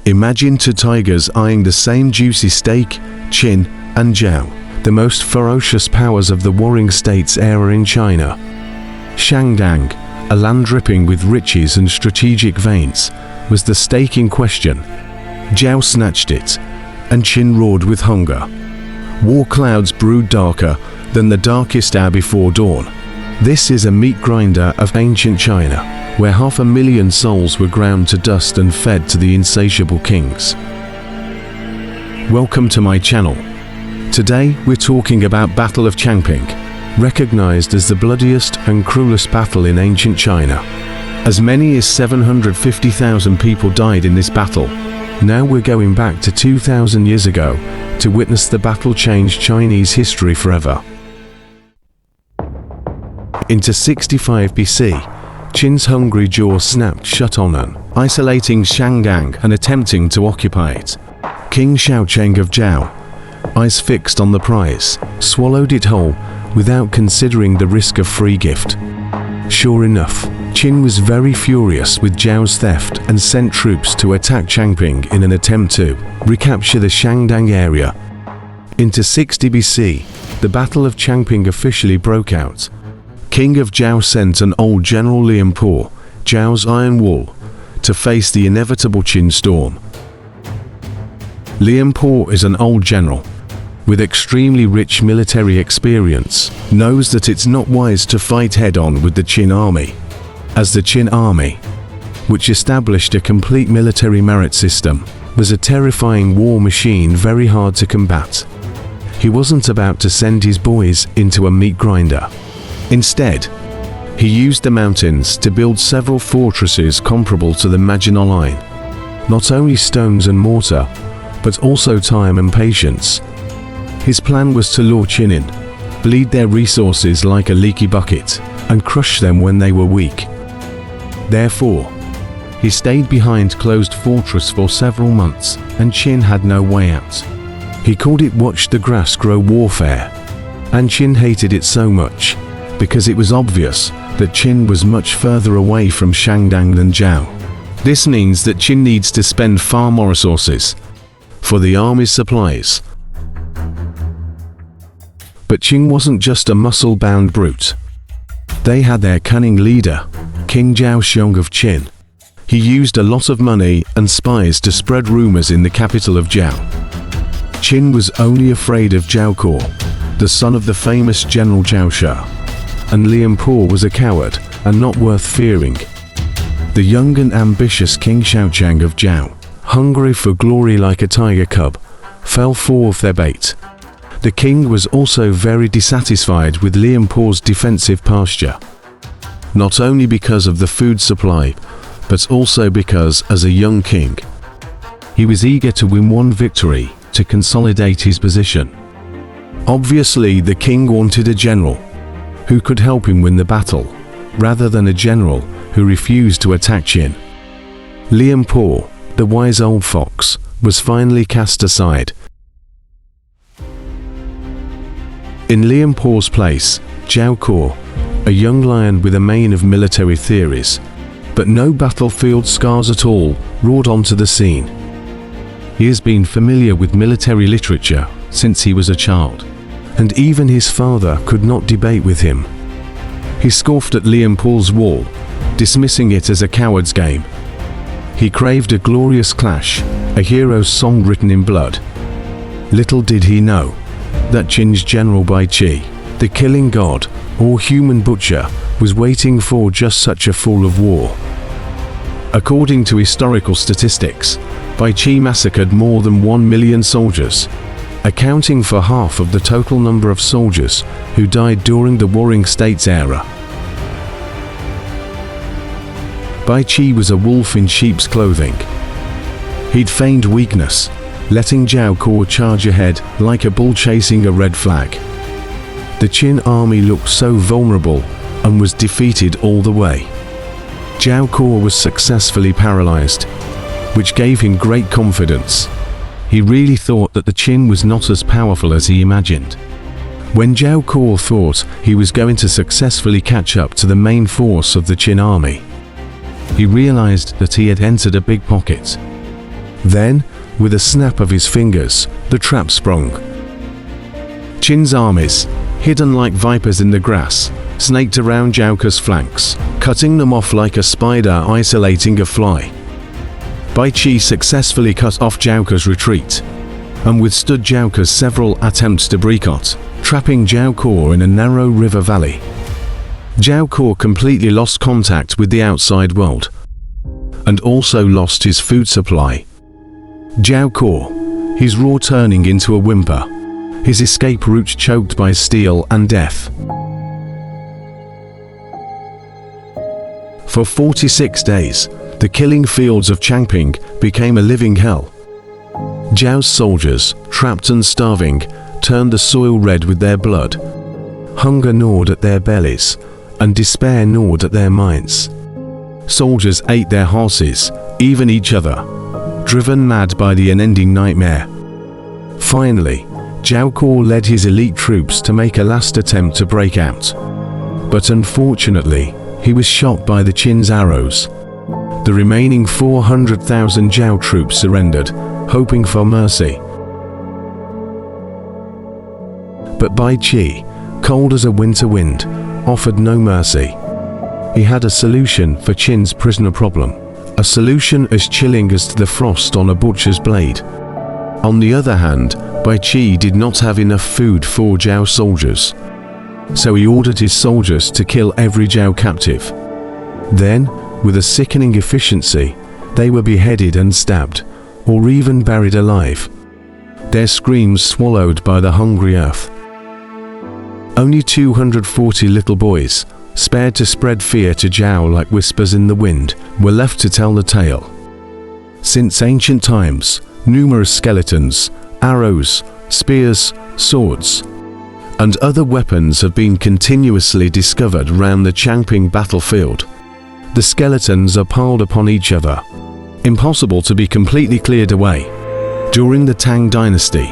Imagine two tigers eyeing the same juicy steak, Qin and Zhao, the most ferocious powers of the Warring States era in China. Shangdang, a land dripping with riches and strategic veins, was the steak in question. Zhao snatched it, and Qin roared with hunger. War clouds brewed darker than the darkest hour before dawn. This is a meat grinder of ancient China, where 500,000 souls were ground to dust and fed to the insatiable kings. Welcome to my channel. Today we're talking about Battle of Changping, recognized as the bloodiest and cruelest battle in ancient China. As many as 750,000 people died in this battle. Now we're going back to 2,000 years ago to witness the battle change Chinese history forever. Into 65 BC, Qin's hungry jaw snapped shut on an, isolating Shangdang and attempting to occupy it. King Shaocheng of Zhao, eyes fixed on the prize, swallowed it whole without considering the risk of free gift. Sure enough, Qin was very furious with Zhao's theft and sent troops to attack Changping in an attempt to recapture the Shangdang area. Into 60 BC, the Battle of Changping officially broke out. King of Zhao sent an old general Lian Po, Zhao's iron wall, to face the inevitable Qin storm. Lian Po is an old general with extremely rich military experience, knows that it's not wise to fight head-on with the Qin army, as the Qin army, which established a complete military merit system, was a terrifying war machine very hard to combat. He wasn't about to send his boys into a meat grinder. Instead, he used the mountains to build several fortresses comparable to the Maginot Line. Not only stones and mortar, but also time and patience. His plan was to lure Qin in, bleed their resources like a leaky bucket, and crush them when they were weak. Therefore, he stayed behind closed fortress for several months, and Qin had no way out. He called it "Watch the Grass Grow" warfare, and Qin hated it so much, because it was obvious that Qin was much further away from Shangdang than Zhao. This means that Qin needs to spend far more resources for the army's supplies. But Qin wasn't just a muscle-bound brute. They had their cunning leader, King Zhaoxiong of Qin. He used a lot of money and spies to spread rumors in the capital of Zhao. Qin was only afraid of Zhao Kuo, the son of the famous General Zhao Shi, and Lian Po was a coward and not worth fearing. The young and ambitious King Shaocheng of Zhao, hungry for glory like a tiger cub, fell foul of their bait. The king was also very dissatisfied with Lian Po's defensive posture, not only because of the food supply, but also because, as a young king, he was eager to win one victory to consolidate his position. Obviously, the king wanted a general who could help him win the battle, rather than a general who refused to attack Qin. Lian Po, the wise old fox, was finally cast aside. In Lian Po's place, Zhao Kuo, a young lion with a mane of military theories, but no battlefield scars at all, roared onto the scene. He has been familiar with military literature since he was a child, and even his father could not debate with him. He scoffed at Lian Po's wall, dismissing it as a coward's game. He craved a glorious clash, a hero's song written in blood. Little did he know that Qin's general Bai Qi, the killing god, or human butcher, was waiting for just such a fool of war. According to historical statistics, Bai Qi massacred more than 1 million soldiers, accounting for half of the total number of soldiers who died during the Warring States era. Bai Qi was a wolf in sheep's clothing. He'd feigned weakness, letting Zhao Kuo charge ahead like a bull chasing a red flag. The Qin army looked so vulnerable and was defeated all the way. Zhao Kuo was successfully paralyzed, which gave him great confidence. He really thought that the Qin was not as powerful as he imagined. When Zhao Kuo thought he was going to successfully catch up to the main force of the Qin army, he realized that he had entered a big pocket. Then, with a snap of his fingers, the trap sprung. Qin's armies, hidden like vipers in the grass, snaked around Zhao flanks, cutting them off like a spider isolating a fly. Bai Qi successfully cut off Zhao retreat, and withstood Zhao several attempts to boycott, trapping Zhao in a narrow river valley. Zhao completely lost contact with the outside world, and also lost his food supply. Zhao, his roar turning into a whimper, his escape route choked by steel and death. For 46 days, the killing fields of Changping became a living hell. Zhao's soldiers, trapped and starving, turned the soil red with their blood. Hunger gnawed at their bellies, and despair gnawed at their minds. Soldiers ate their horses, even each other, driven mad by the unending nightmare. Finally, Zhao led his elite troops to make a last attempt to break out. But unfortunately, he was shot by the Qin's arrows. The remaining 400,000 Zhao troops surrendered, hoping for mercy. But Bai Qi, cold as a winter wind, offered no mercy. He had a solution for Qin's prisoner problem, a solution as chilling as the frost on a butcher's blade. On the other hand, Bai Qi did not have enough food for Zhao soldiers, so he ordered his soldiers to kill every Zhao captive. Then, with a sickening efficiency, they were beheaded and stabbed, or even buried alive, their screams swallowed by the hungry earth. Only 240 little boys, spared to spread fear to Zhao like whispers in the wind, were left to tell the tale. Since ancient times, numerous skeletons, arrows, spears, swords, and other weapons have been continuously discovered around the Changping battlefield. The skeletons are piled upon each other, impossible to be completely cleared away. During the Tang dynasty,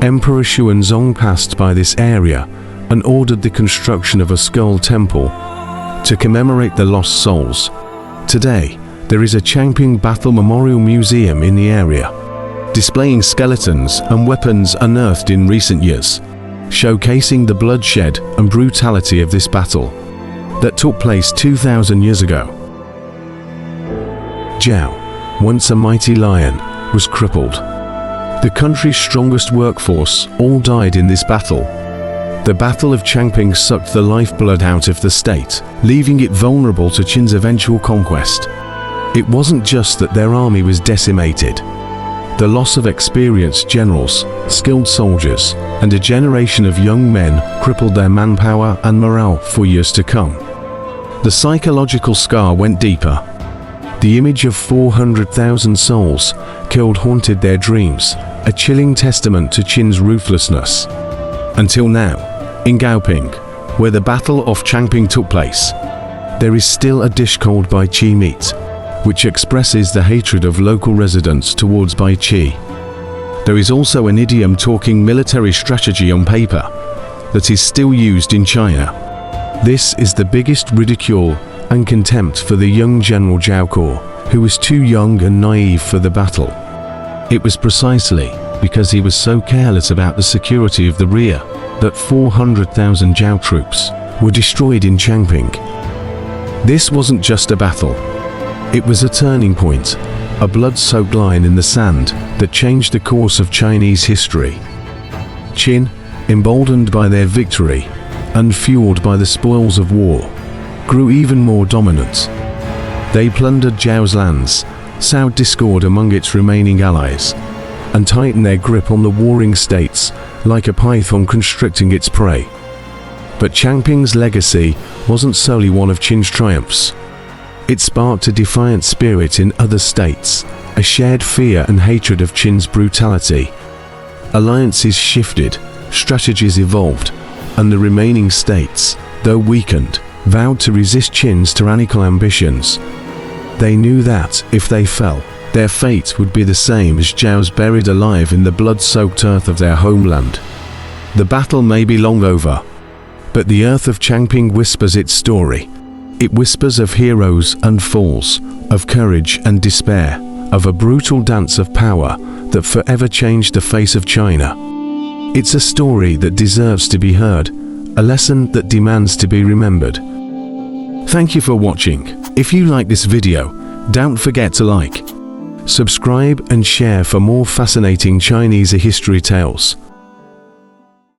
Emperor Xuanzong passed by this area and ordered the construction of a skull temple to commemorate the lost souls. Today, there is a Changping Battle Memorial Museum in the area, displaying skeletons and weapons unearthed in recent years, showcasing the bloodshed and brutality of this battle that took place 2,000 years ago. Zhao, once a mighty lion, was crippled. The country's strongest workforce all died in this battle. The Battle of Changping sucked the lifeblood out of the state, leaving it vulnerable to Qin's eventual conquest. It wasn't just that their army was decimated. The loss of experienced generals, skilled soldiers, and a generation of young men crippled their manpower and morale for years to come. The psychological scar went deeper. The image of 400,000 souls killed haunted their dreams, a chilling testament to Qin's ruthlessness. Until now, in Gaoping, where the Battle of Changping took place, there is still a dish called Bai Qi meat, which expresses the hatred of local residents towards Bai Qi. There is also an idiom talking military strategy on paper that is still used in China. This is the biggest ridicule and contempt for the young General Zhao, who was too young and naive for the battle. It was precisely because he was so careless about the security of the rear that 400,000 Zhao troops were destroyed in Changping. This wasn't just a battle. It was a turning point, a blood-soaked line in the sand that changed the course of Chinese history. Qin, emboldened by their victory and fueled by the spoils of war, grew even more dominant. They plundered Zhao's lands, sowed discord among its remaining allies, and tightened their grip on the warring states like a python constricting its prey. But Changping's legacy wasn't solely one of Qin's triumphs. It sparked a defiant spirit in other states, a shared fear and hatred of Qin's brutality. Alliances shifted, strategies evolved, and the remaining states, though weakened, vowed to resist Qin's tyrannical ambitions. They knew that, if they fell, their fate would be the same as Zhao's, buried alive in the blood-soaked earth of their homeland. The battle may be long over, but the earth of Changping whispers its story. It whispers of heroes and falls, of courage and despair, of a brutal dance of power that forever changed the face of China. It's a story that deserves to be heard, a lesson that demands to be remembered. Thank you for watching. If you like this video, don't forget to like, subscribe and share for more fascinating Chinese history tales.